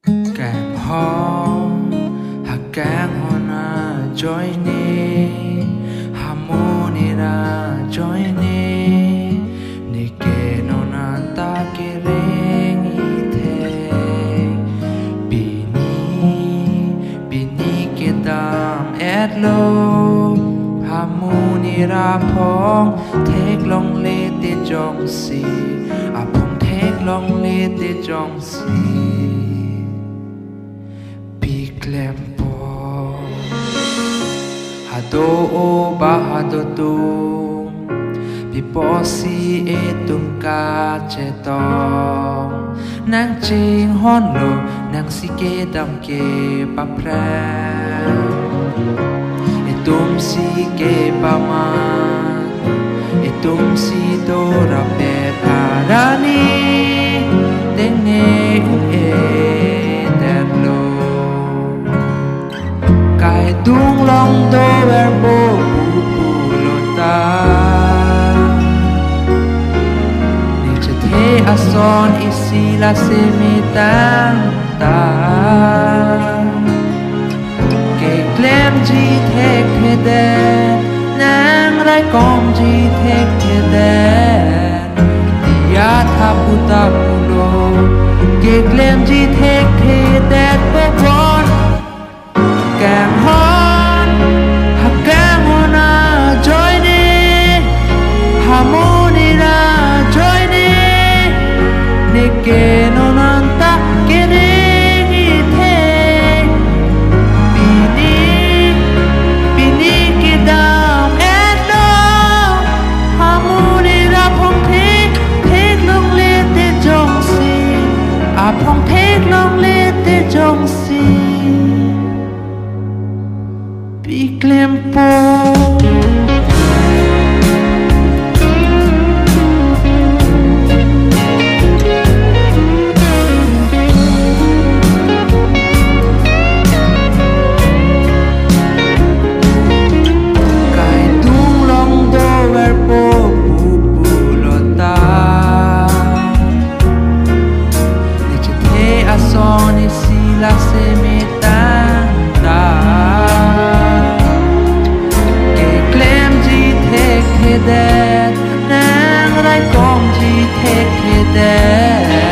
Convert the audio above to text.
Kanghon Kanghon ajoine harmoni ajoine nike non anta kereng thek Pini kedam lo harmoni Aphong theklonglete jongsi Aphong theklonglete jongsi klem hado baha dotum piposi etum kachetong nang Chinghonlo nangsi kedam kepaphrang Etumsi kepaman Etumsi dorappet arani Tengne dunglong pulota Niche ason isi la semitanta klem ji thek kedam nang rai kom ji thek kedam dia thaputa pulo klem ji thek kedam popon Kanghon Kanghon ajoine harmoni ajoine nike non anta kereng thek Pini kedam lo harmoni Aphong theklonglete jongsi Aphong theklonglete jongsi klempo kai dunglong pulota niche ason isi la semitanta nang rai kom ji thek kedam